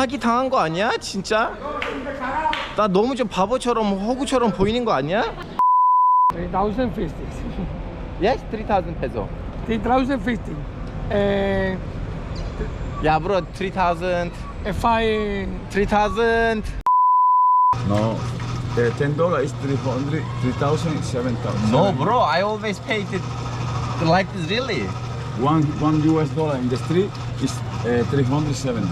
사기 당한 거 아니야? 진짜? 나 너무 좀 바보처럼 호구처럼 보이는 거 아니야? 3,050. Yes, 3,000 peso. 3,050. Yeah, bro, 3,000. If I 3,000. No, $10 is 300, 3,000, 7,000. No, bro, I always paid it like this, really. One US dollar in the street is 370.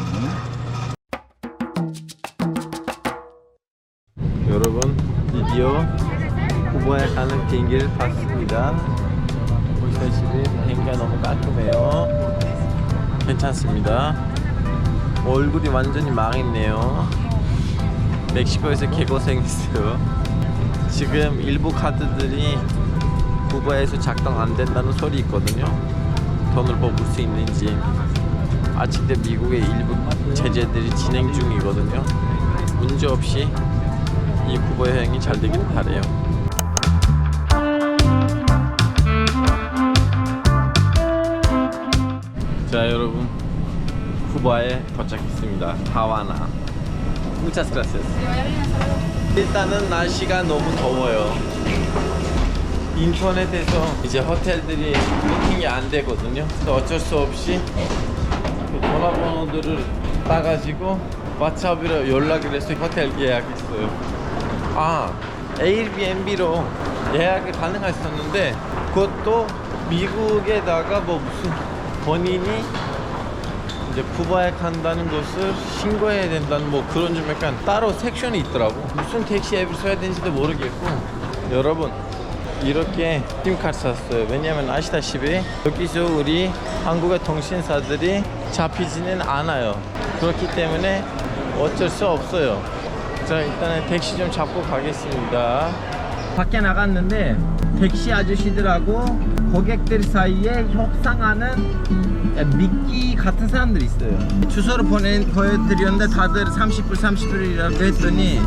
여러분, 드디어 쿠바에 가는 비행기를 탔습니다. 보시다시피 비행기가 너무 깔끔해요. 괜찮습니다. 얼굴이 완전히 망했네요. 멕시코에서 개고생했어요. 지금 일부 카드들이 쿠바에서 작동 안 된다는 소리 있거든요. 돈을 뽑을 수 있는지. 아직도 미국의 일부 제재들이 진행 중이거든요. 문제 없이 이 쿠바 여행이 잘 되길 바래요. 자, 여러분, 쿠바에 도착했습니다. 하와나. Muchas gracias. 일단은 날씨가 너무 더워요. 인터넷에서 이제 호텔들이 부킹이 안 되거든요. 그래서 어쩔 수 없이 그 전화번호들을 따가지고 왓츠업으로 연락을 해서 호텔 예약했어요. 에어비앤비로 예약이 가능했었는데 그것도 미국에다가 뭐 무슨 본인이 이제 쿠바에 간다는 것을 신고해야 된다는 뭐 그런 좀 약간 따로 섹션이 있더라고. 무슨 택시 앱을 써야 되는지도 모르겠고. 여러분, 이렇게 심카드 샀어요. 왜냐면 아시다시피 여기서 우리 한국의 통신사들이 잡히지는 않아요. 그렇기 때문에 어쩔 수 없어요. 자, 일단은 택시 좀 잡고 가겠습니다. 밖에 나갔는데 택시 아저씨들하고 고객들 사이에 협상하는 미끼 같은 사람들이 있어요. 주소를 보여드렸는데 다들 30불이라고 했더니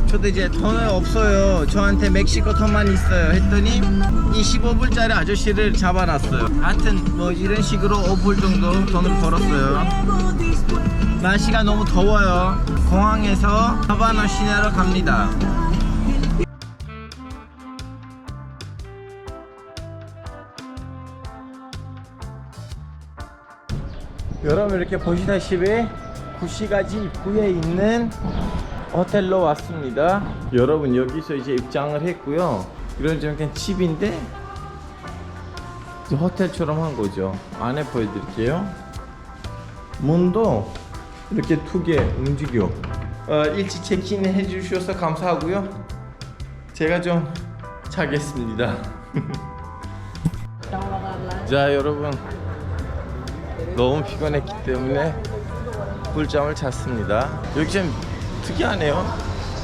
저도 이제 돈은 없어요, 저한테 멕시코 돈만 있어요 했더니 25불짜리 아저씨를 잡아놨어요. 하여튼 뭐 이런 식으로 5불 정도 돈을 벌었어요. 날씨가 너무 더워요. 공항에서 하바나 시내로 갑니다. 여러분, 이렇게 보시다시피 구시가지 입구에 있는 호텔로 왔습니다. 여러분, 여기서 이제 입장을 했고요. 이런 좀 그냥 집인데 이제 호텔처럼 한 거죠. 안에 보여드릴게요. 문도 이렇게 두 개 움직여. 일찍 체크인 해주셔서 감사하고요. 제가 좀 자겠습니다. 자, 여러분, 너무 피곤했기 때문에 꿀잠을 잤습니다. 여기 좀 특이하네요,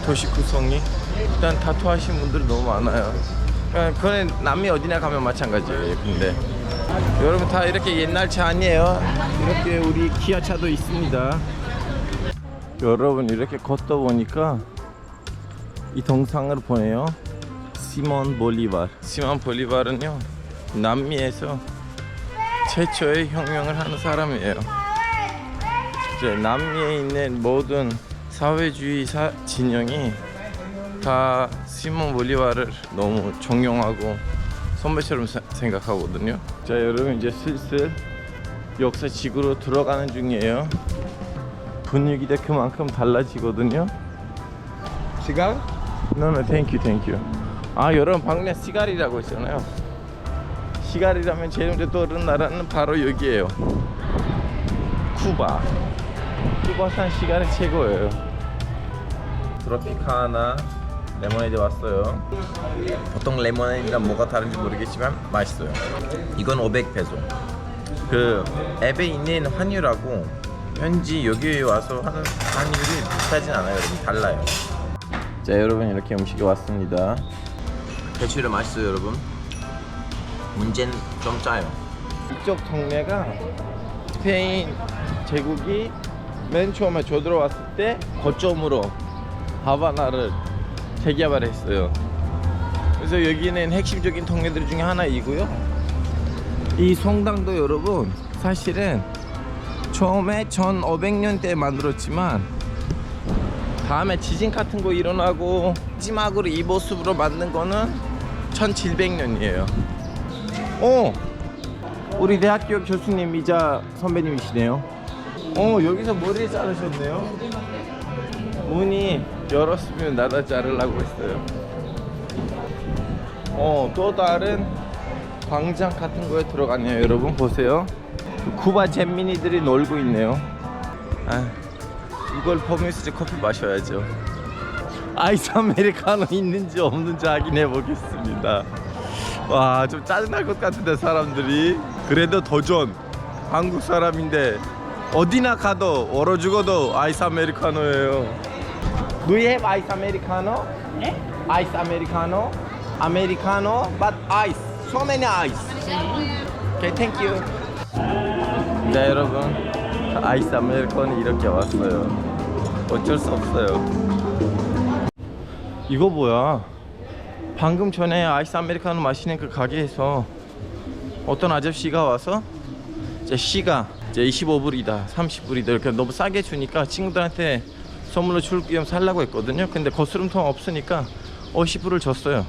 도시 구성이. 일단 타투하신 분들이 너무 많아요. 그건 남미 어디나 가면 마찬가지예요. 근데 여러분, 다 이렇게 옛날 차 아니에요. 이렇게 우리 기아차도 있습니다. 여러분, 이렇게 걷다 보니까 이 동상을 보네요. 시몬 볼리바르. 시몬 볼리바르는요, 남미에서 최초의 혁명을 하는 사람이에요. 이제 남미에 있는 모든 사회주의 진영이 다 시몬 볼리바르를 너무 존경하고 선배처럼 생각하거든요. 자, 여러분, 이제 슬슬 역사지구로 들어가는 중이에요. 분위기도 그만큼 달라지거든요. 시갈? No, thank you. 여러분, 방금 시갈이라고 했잖아요. 시갈이라면 제일 먼저 떠오르는 나라는 바로 여기에요. 쿠바. 쿠바산 시갈이 최고예요. 트로피카나 레모네이드 왔어요. 보통 레모네이드랑 뭐가 다른지 모르겠지만 맛있어요. 이건 500페소. 그 앱에 있는 환율하고 현지 여기에 와서 하는 환율이 비슷하진 않아요. 여러분, 달라요. 자, 여러분, 이렇게 음식이 왔습니다. 대추를 맛있어요, 여러분. 문제는 좀 짜요. 이쪽 동네가 스페인 제국이 맨 처음에 쳐들어왔을 때 거점으로 하바나를 재개발했어요. 그래서 여기는 핵심적인 동네들 중에 하나이고요. 이 성당도 여러분, 사실은 처음에 1500년대에 만들었지만 다음에 지진 같은 거 일어나고 마지막으로 이 모습으로 만든 거는 1700년이에요. 우리 대학교 교수님이자 선배님이시네요. 여기서 머리를 자르셨네요. 문이 열었으면 나다 자르려고 했어요. 또 다른 광장 같은 거에 들어갔네요. 여러분 보세요. 쿠바 잼민이들이 놀고 있네요. 이걸 보면서 이제 커피 마셔야죠. 아이스 아메리카노 있는지 없는지 확인해 보겠습니다. 와, 좀 짜증날 것 같은데 사람들이. 그래도 도전. 한국 사람인데 어디나 가도 얼어 죽어도 아이스 아메리카노예요. Do you have ice americano? Ice americano? Americano, but ice. So many ice. Okay, thank you. 네, 여러분. 아이스 아메리카노 이렇게 왔어요. 어쩔 수 없어요. 이거 뭐야? 방금 전에 아이스 아메리카노 마시는 그 가게에서 어떤 아저씨가 와서 이제 시가 이제 25불이다 30불이다 이렇게 너무 싸게 주니까 친구들한테 선물로 줄 겸 살라고 했거든요. 근데 거스름통 없으니까 50불을 줬어요.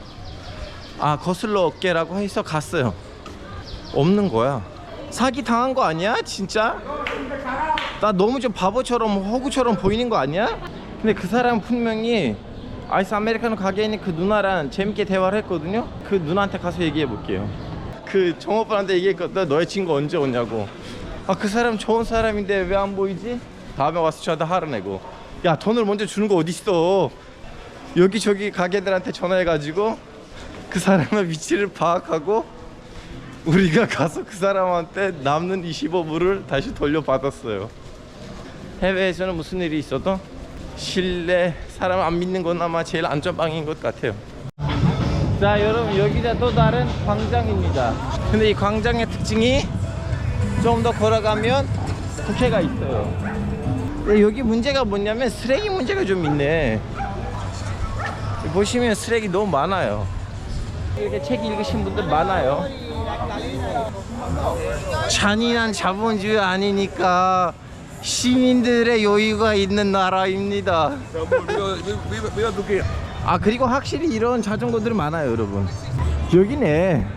거슬러 올게라고 해서 갔어요. 없는 거야. 사기 당한 거 아니야? 진짜? 나 너무 좀 바보처럼 허구처럼 보이는 거 아니야? 근데 그 사람은 분명히 아이스 아메리카노 가게에 있는 그 누나랑 재밌게 대화를 했거든요. 그 누나한테 가서 얘기해 볼게요. 그 종업원한테 얘기했거든. 너의 친구 언제 오냐고. 그 사람 좋은 사람인데 왜 안 보이지? 다음에 와서 저한테 화를 내고, 야, 돈을 먼저 주는 거 어딨어. 여기저기 가게들한테 전화해가지고 그 사람의 위치를 파악하고 우리가 가서 그 사람한테 남는 25불을 다시 돌려받았어요. 해외에서는 무슨 일이 있어도 실내 사람 안 믿는 건 아마 제일 안전방인 것 같아요. 자, 여러분, 여기가 또 다른 광장입니다. 근데 이 광장의 특징이 좀 더 걸어가면 국회가 있어요. 근데 여기 문제가 뭐냐면 쓰레기 문제가 좀 있네. 보시면 쓰레기 너무 많아요. 이렇게 책 읽으신 분들 많아요. 잔인한 자본주의 아니니까 시민들의 여유가 있는 나라입니다. 그리고 확실히 이런 자전거들이 많아요, 여러분. 여기네.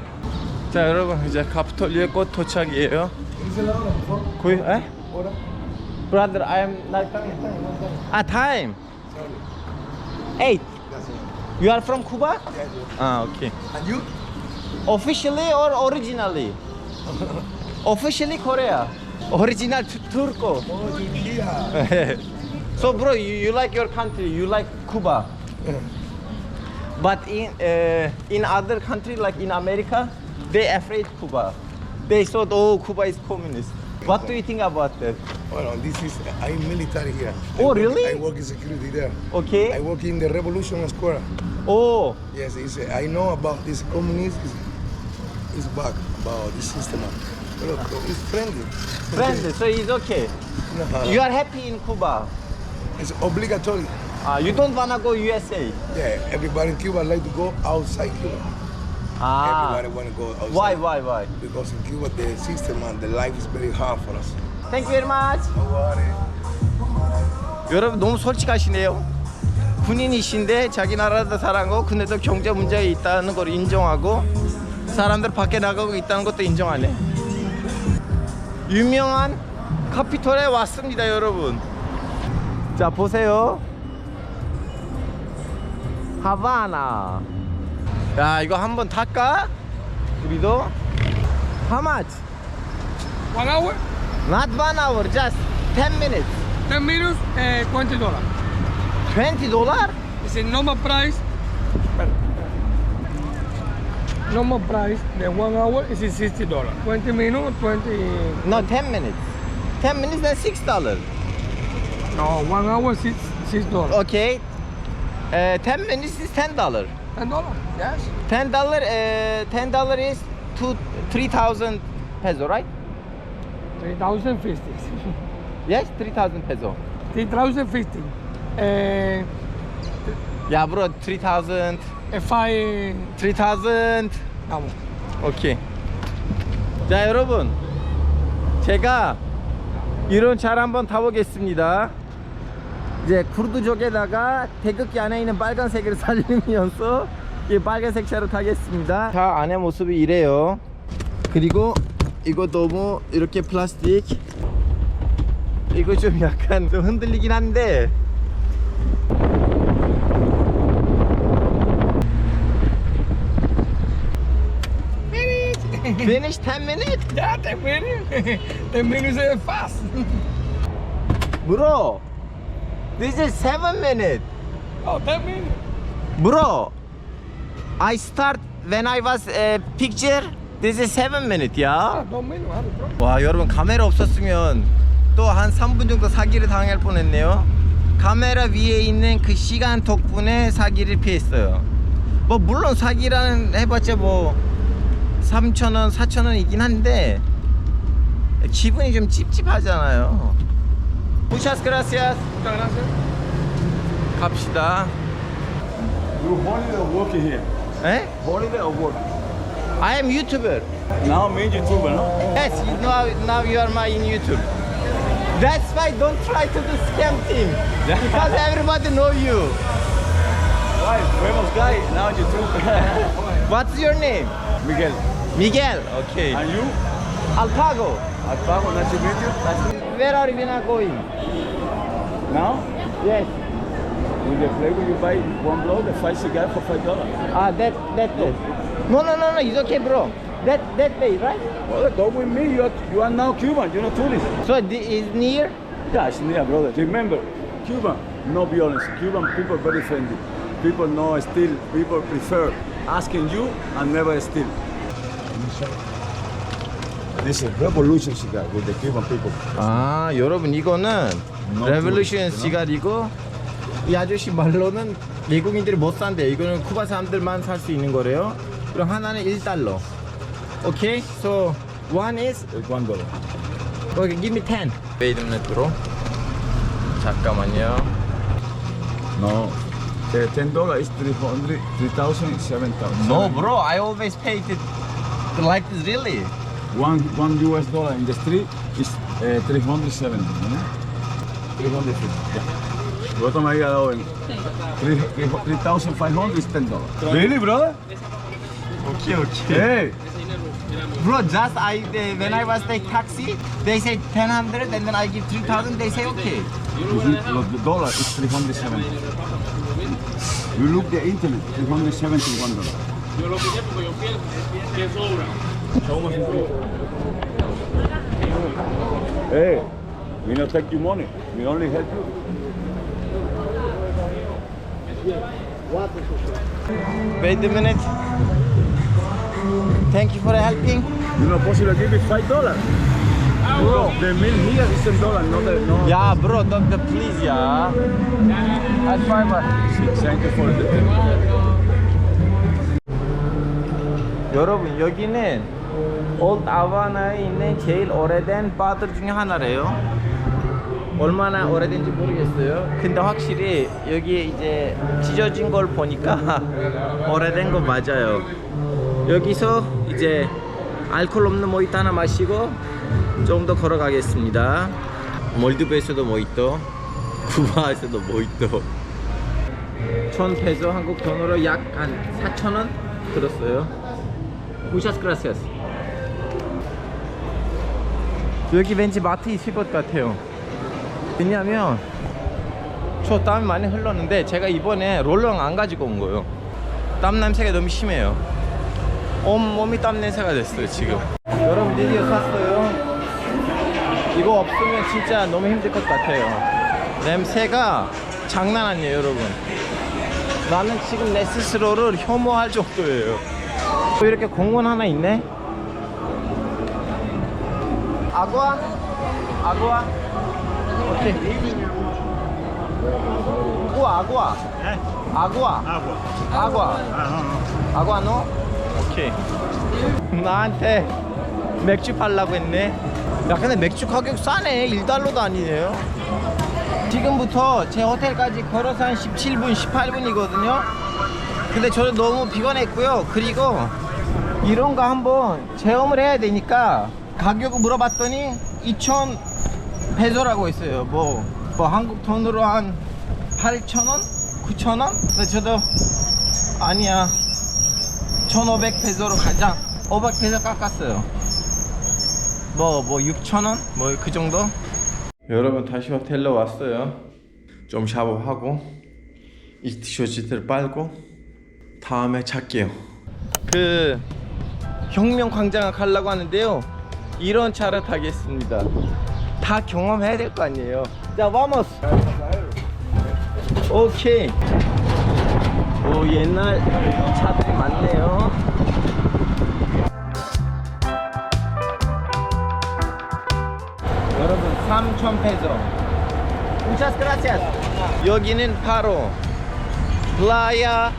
자, 여러분, 이제 카피톨리오에 곧 도착이에요. 거의, Brother, I am not coming. Time. 8. You are from Cuba? Okay. And you? Officially or originally? Officially Korea. Original Turco. Oh, yeah. So, bro, you like your country? You like Cuba? But in other country like in America, they afraid Cuba. They thought, oh, Cuba is communist. What do you think about that? Well, I'm military here. Oh, really? I work in security there. Okay. I work in the Revolution Square. Oh, Yes, I know about this communist. It's back about this system. Look, it's friendly. friendly. So it's okay. No, You are happy in Cuba. it's obligatory. You don't wanna go USA. Yeah, everybody in Cuba like to go outside Cuba. Everybody want to go outside. Why? Because in Cuba, the system and the life is very hard for us. Thank you very much. No worry. 여러분 너무 솔직하시네요. 군인이신데 자기 나라도 사랑하고 근데도 경제 문제가 있다는 걸 인정하고 사람들 밖에 나가고 있다는 것도 인정하네. 유명한 카피톨에 왔습니다, 여러분. 자, 보세요. 하바나. 야, 이거 한번 탈까? 우리도. How much? 1 hour, Not 1 hour, just 10 minutes. 10 minutes, $20. $20? It's a normal price. Normal price, the 1 hour is $60. 20 minutes, 20. No, 10 minutes. 10 minutes, then $6. No, 1 hour, $6. Okay. 10 minutes is $10. $10, yes. $10 is 3,000 peso, right? 3,050. Yes, 3,000 peso. 3,050. Yeah, bro, 3,000. If I 3,000. vamos. 오케이. 자, 여러분, 제가 이런 차를 한번 타보겠습니다. 이제 구르드족에다가 태극기 안에 있는 빨간색을 살리면서 이 빨간색 차를 타겠습니다. 차 안의 모습이 이래요. 그리고 이거 너무 이렇게 플라스틱, 이거 좀 약간 좀 흔들리긴 한데 Finish 10 minutes? Yeah, 10 minutes. 10 minutes is fast. Bro, this is 7 minutes. Oh, 10 minutes. Bro, I start when I was picture. This is 7 minutes, Ah, yeah? 2 minutes. What is the problem? 와, 여러분 카메라 없었으면 또 한 3분 정도 사기를 당할 뻔했네요. 카메라 위에 있는 그 시간 덕분에 사기를 피했어요. 뭐 물론 사기라는 해봤자 뭐 3,000원, 4,000원이긴 한데 기분이 좀 찝찝하잖아요. Muchas gracias. Muchas gracias. 갑시다. You holiday or working here? 에? Holiday or work? I am YouTuber. Now me YouTuber, no? Yes, now you are my in YouTube. That's why don't try to do scam thing. Because everybody know you. Why? Famous guy, now YouTuber. What's your name? Miguel. Miguel. Okay. And you? Alpago. Alpago, nice to meet you. Where are you going? Now? Yes. With the flavor you buy one blow, the 5 cigar for $5. Ah, that place. No, it's okay, bro. That place, right? Brother, go with me. You are now Cuban. You're not tourist. So is near. Yeah, it's near, brother. Remember, Cuban, no violence. Cuban people very friendly. People no steal. People prefer asking you and never steal. This is revolution cigar with the Cuban people. 아, 여러분 이거는 레볼루션 시갈이고 이 아저씨 말로는 외국인들이 못 산대. 이거는 쿠바 사람들만 살 수 있는 거래요. 그럼 하나는 $1. 오케이? So one is $1. okay, give me 10. Wait a minute, bro. 잠깐만요. No. The $10 is 300, 3,000, 7,000. No, bro. I always paid it like this, really. One US dollar in the street is 370. 350. Yeah. Go to my gallo 3,500 is $10. Really, brother? Okay. Hey. Bro, just when I was take taxi, they say 1,000 and then I give 3,000. They say okay. The dollar is 370. You look the internet, $371. Yo lo pillé porque yo pienso que sobra. Hey, we don't take your money. We only help you. Wait a minute. Thank you for helping. You're not possible to give it $5. Bro, the meal here is $10, no. Yeah, bro, doctor, please, yeah. At 5. Thank you for the tip. 여러분, 여기는 올드 아바나에 있는 제일 오래된 바들 중에 하나래요. 얼마나 오래된지 모르겠어요. 근데 확실히 여기에 이제 찢어진 걸 보니까 오래된 거 맞아요. 여기서 이제 알코올 없는 모히또 하나 마시고 좀 더 걸어가겠습니다. 몰디브에서도 모히또, 쿠바에서도 모히또. 1,000페소 한국 돈으로 약 한 4,000원 들었어요. Muchas gracias. 여기 왠지 마트 있을 것 같아요. 왜냐면 저 땀이 많이 흘렀는데 제가 이번에 롤러랑 안 가지고 온 거예요. 땀 냄새가 너무 심해요. 온몸이 땀 냄새가 됐어요 지금. 여러분 드디어 샀어요. 이거 없으면 진짜 너무 힘들 것 같아요. 냄새가 장난 아니에요 여러분. 나는 지금 내 스스로를 혐오할 정도예요. 또 이렇게 공원 하나 있네. 아구아? 오케이. 아구아. 아구아 너? 오케이. 나한테 맥주 팔라고 했네. 야 근데 맥주 가격 싸네. $1도 아니네요. 지금부터 제 호텔까지 걸어서 한 17분 18분이거든요 근데 저는 너무 피곤했고요. 그리고 이런 거 한번 체험을 해야 되니까 가격을 물어봤더니 페소라고 있어요. 뭐 한국 돈으로 한 8,000원? 9,000원? 근데 저도 아니야 1,500 페소로 가자. 500 페소 깎았어요. 뭐 6,000원? 뭐 그 정도? 여러분 다시 호텔로 왔어요. 좀 샤워하고 이 티셔츠들 빨고 다음에 잘게요. 그 혁명광장을 가려고 하는데요. 이런 차를 타겠습니다. 다 경험해야 될 거 아니에요. 자, vamos. 오케이. 오, 옛날 차들이 많네요. 여러분 3,000 페소. Muchas gracias. 여기는 바로 플라야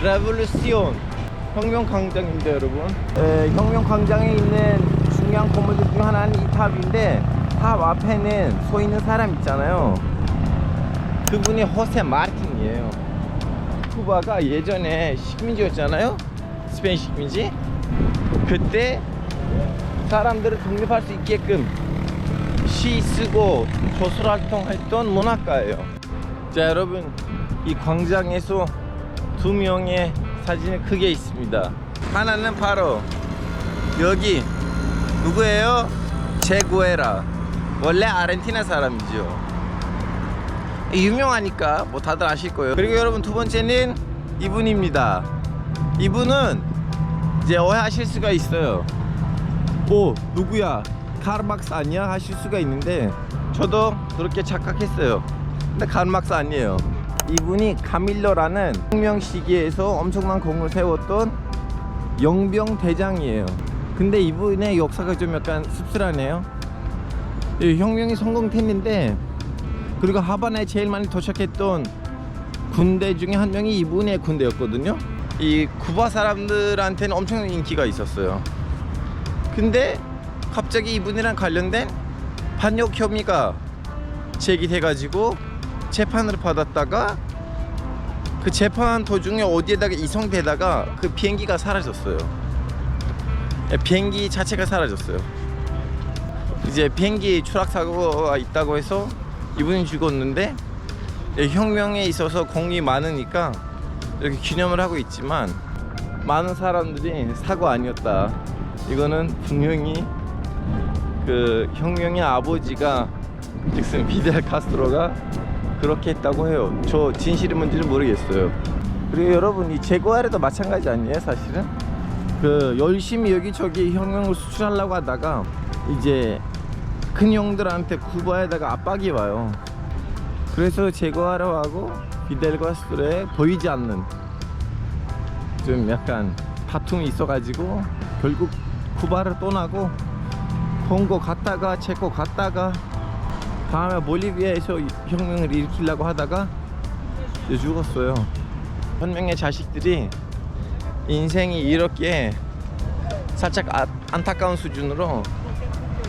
레볼루션 혁명광장입니다, 여러분. 혁명광장에 있는 중요한 건물들 중 하나는 이 탑인데 탑 앞에는 서 있는 사람 있잖아요. 그분이 호세 마르틴이에요. 쿠바가 예전에 식민지였잖아요. 스페인 식민지. 그때 사람들을 독립할 수 있게끔 시 쓰고 조술 활동했던 문학가예요. 자, 여러분 이 광장에서 두 명의 사진이 크게 있습니다. 하나는 바로 여기 누구예요? 체구에라. 원래 아르헨티나 사람이죠. 유명하니까 뭐 다들 아실 거예요. 그리고 여러분 두 번째는 이분입니다. 이분은 이제 오해하실 수가 있어요. 오, 누구야? 카르막스 아니야? 하실 수가 있는데 저도 그렇게 착각했어요. 근데 카르막스 아니에요. 이분이 카밀로라는 혁명 시기에서 엄청난 공을 세웠던 영병 대장이에요. 근데 이분의 역사가 좀 약간 씁쓸하네요. 혁명이 성공했는데 그리고 하바나에 제일 많이 도착했던 군대 중에 한 명이 이분의 군대였거든요. 이 쿠바 사람들한테는 엄청난 인기가 있었어요. 근데 갑자기 이분이랑 관련된 반역 혐의가 제기돼가지고 재판을 받았다가 그 재판 도중에 어디에다가 이송되다가 그 비행기가 사라졌어요. 비행기 자체가 사라졌어요. 이제 비행기 추락 사고가 있다고 해서 이분이 죽었는데 혁명에 있어서 공이 많으니까 이렇게 기념을 하고 있지만 많은 사람들이 사고 아니었다. 이거는 분명히 그 혁명의 아버지가 즉슨 피델 카스트로가 그렇게 했다고 해요. 저 진실은 뭔지는 모르겠어요. 그리고 여러분 이 제구아레도 마찬가지 아니에요? 사실은 그 열심히 여기저기 혁명을 수출하려고 하다가 이제 큰 형들한테 쿠바에다가 압박이 와요. 그래서 제구아레하고 피델 카스트로에 보이지 않는 좀 약간 다툼이 있어가지고 결국 쿠바를 떠나고 콩고 갔다가 체코 갔다가 다음에 볼리비아에서 혁명을 일으키려고 하다가 이제 죽었어요. 한 명의 자식들이 인생이 이렇게 살짝 안타까운 수준으로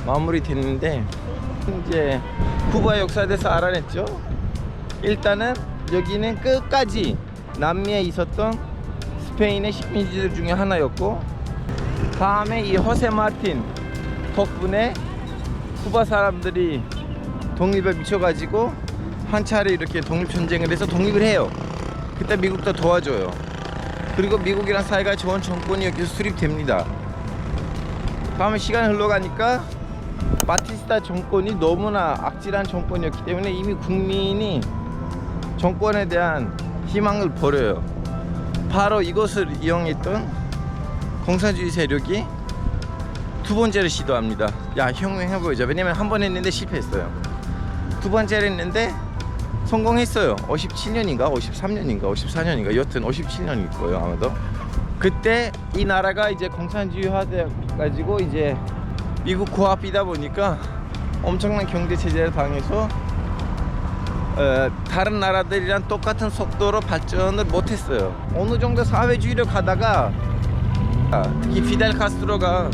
마무리됐는데 이제 쿠바 역사에 대해서 알아냈죠. 일단은 여기는 끝까지 남미에 있었던 스페인의 식민지들 중에 하나였고 다음에 이 호세 마르틴 덕분에 쿠바 사람들이 독립에 미쳐가지고 한 차례 이렇게 독립전쟁을 해서 독립을 해요. 그때 미국도 도와줘요. 그리고 미국이랑 사이가 좋은 정권이 여기서 수립됩니다. 다음에 시간이 흘러가니까 바티스타 정권이 너무나 악질한 정권이었기 때문에 이미 국민이 정권에 대한 희망을 버려요. 바로 이것을 이용했던 공산주의 세력이 두 번째를 시도합니다. 야, 혁명해보자. 왜냐면 한 번 했는데 실패했어요. 두 번째를 했는데 성공했어요. 57년인가 53년인가 54년인가 여튼 57년일 거예요 아마도. 그때 이 나라가 이제 공산주의화 돼 가지고 이제 미국 고압이다 보니까 엄청난 경제 제재를 당해서 다른 나라들이랑 똑같은 속도로 발전을 못했어요. 어느 정도 사회주의로 가다가 특히 피델 카스트로가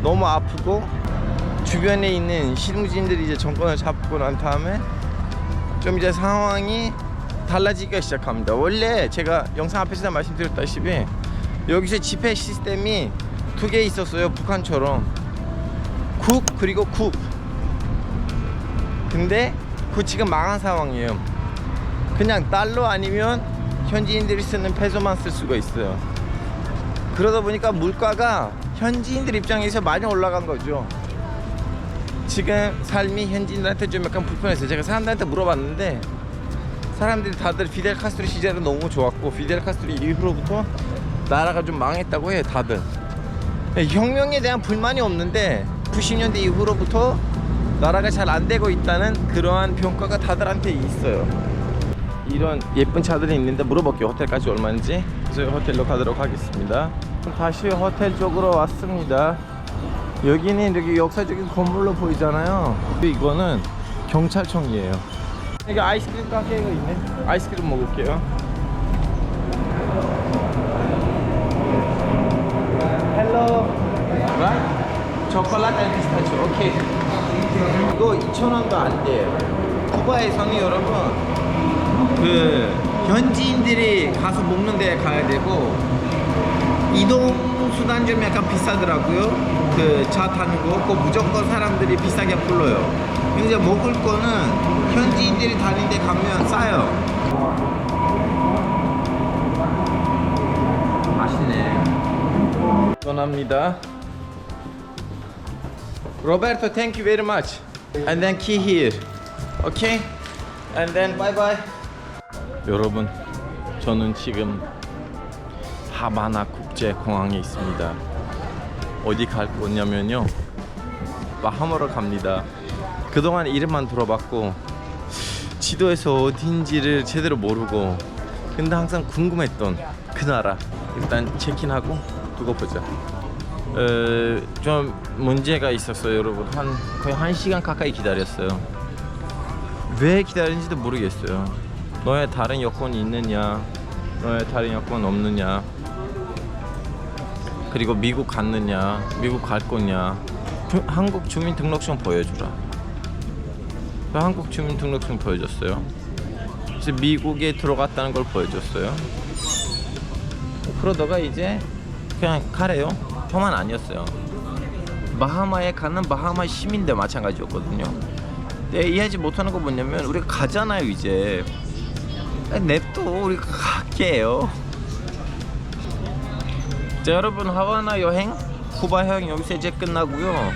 너무 아프고 주변에 있는 실무진들이 이제 정권을 잡고 난 다음에 좀 이제 상황이 달라지기 시작합니다. 원래 제가 영상 앞에서 말씀드렸다시피 여기서 집회 시스템이 두 개 있었어요. 북한처럼 국 그리고 국. 근데 그 지금 망한 상황이에요. 그냥 달러 아니면 현지인들이 쓰는 페소만 쓸 수가 있어요. 그러다 보니까 물가가 현지인들 입장에서 많이 올라간 거죠. 지금 삶이 현지인들한테 좀 약간 불편했어요. 제가 사람들한테 물어봤는데 사람들이 다들 피델 카스트로 시절은 너무 좋았고 피델 카스트로 이후로부터 나라가 좀 망했다고 해요. 다들 혁명에 대한 불만이 없는데 90년대 이후로부터 나라가 잘 안 되고 있다는 그러한 평가가 다들한테 있어요. 이런 예쁜 차들이 있는데 물어볼게요. 호텔까지 얼마인지. 그래서 호텔로 가도록 하겠습니다. 다시 호텔 쪽으로 왔습니다. 여기는 이렇게 역사적인 건물로 보이잖아요. 이거는 경찰청이에요. 여기 아이스크림 가게가 있네. 아이스크림 먹을게요. 헬로. right? 초콜릿 앤 피스타치오. 오케이. 이거 2,000원도 안 돼요. 쿠바에서는 여러분 그 현지인들이 가서 먹는 데 가야 되고 이동 수단 좀 약간 비싸더라고요. 그 차 타는 거 그거 무조건 사람들이 비싸게 불러요. 근데 이제 먹을 거는 현지인들이 다니는 데 가면 싸요. 맛있네. 떠납니다. Roberto, thank you very much. And then key here. Okay? And then bye bye. 여러분, 저는 지금 하바나 국제공항에 있습니다. 어디 갈 거냐면요, 바하마로 갑니다. 그동안 이름만 들어봤고 지도에서 어딘지를 제대로 모르고 근데 항상 궁금했던 그 나라 일단 체크인하고 두고 보자. 좀 문제가 있었어요 여러분. 거의 1시간 가까이 기다렸어요. 왜 기다리는지도 모르겠어요. 너의 다른 여권이 있느냐, 너의 다른 여권 없느냐, 그리고 미국 갔느냐, 미국 갈 거냐. 한국 주민등록증 보여주라. 한국 주민등록증 보여줬어요. 그래서 미국에 들어갔다는 걸 보여줬어요. 그러다가 이제 그냥 가래요. 저만 아니었어요. 바하마에 가는 바하마 시민들 마찬가지였거든요. 근데 이해하지 못하는 거 뭐냐면 우리가 가잖아요 이제. 냅둬 우리가 갈게요. 자 여러분, 하바나 여행, 쿠바 여행 여기서 이제 끝나고요.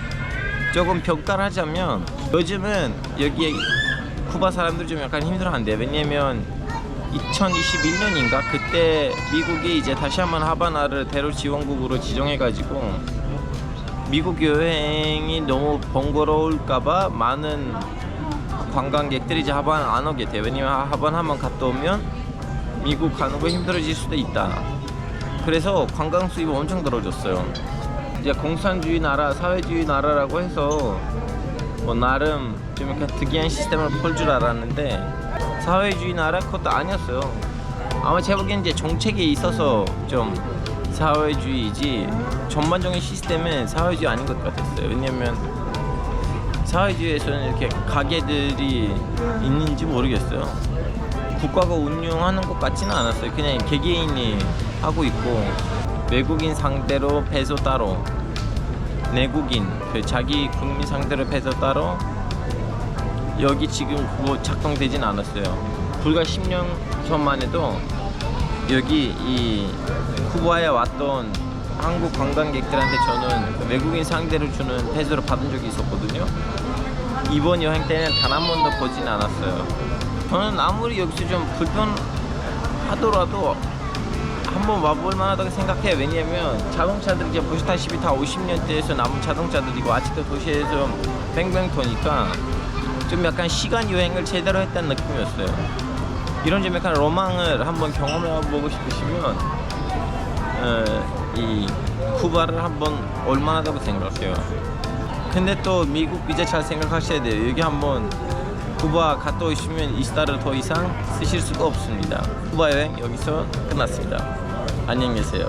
조금 평가를 하자면 요즘은 여기 쿠바 사람들 좀 약간 힘들어한대요. 왜냐면 2021년인가 그때 미국이 이제 다시 한번 하바나를 테러 지원국으로 지정해가지고 미국 여행이 너무 번거로울까봐 많은 관광객들이 이제 하바나 안 오게 돼요. 왜냐면 하바나 한번 갔다 오면 미국 가는 거 힘들어질 수도 있다. 그래서 관광 수입이 엄청 떨어졌어요. 이제 공산주의 나라, 사회주의 나라라고 해서 뭐 나름 좀 약간 특이한 시스템을 펼 줄 알았는데 사회주의 나라 그것도 아니었어요. 아마 제가 보기엔 이제 정책에 있어서 좀 사회주의지 전반적인 시스템은 사회주의 아닌 것 같았어요. 왜냐면 사회주의에서는 이렇게 가게들이 있는지 모르겠어요. 국가가 운영하는 것 같지는 않았어요. 그냥 개개인이 하고 있고 외국인 상대로 페소 따로, 내국인 그 자기 국민 상대로 페소 따로. 여기 지금 그거 작동되진 않았어요. 불과 10년 전만 해도 여기 이 쿠바에 왔던 한국 관광객들한테 저는 외국인 상대로 주는 페소를 받은 적이 있었거든요. 이번 여행 때는 단 한 번도 보진 않았어요. 저는 아무리 여기서 좀 불편하더라도 한번 와볼 만하다고 생각해요. 왜냐면 자동차들이 이제 보시다시피 다 50년대에서 남은 자동차들이고 아직도 도시에서 뱅뱅 도니까 좀 약간 시간 여행을 제대로 했다는 느낌이었어요. 이런 좀 약간 로망을 한번 경험해보고 싶으시면 이 쿠바를 한번 올만하다고 생각해요. 근데 또 미국 비자 잘 생각하셔야 돼요. 여기 한번 쿠바 갔다 오시면 20달러 더 이상 쓰실 수가 없습니다. 쿠바 여행 여기서 끝났습니다. 안녕히 계세요.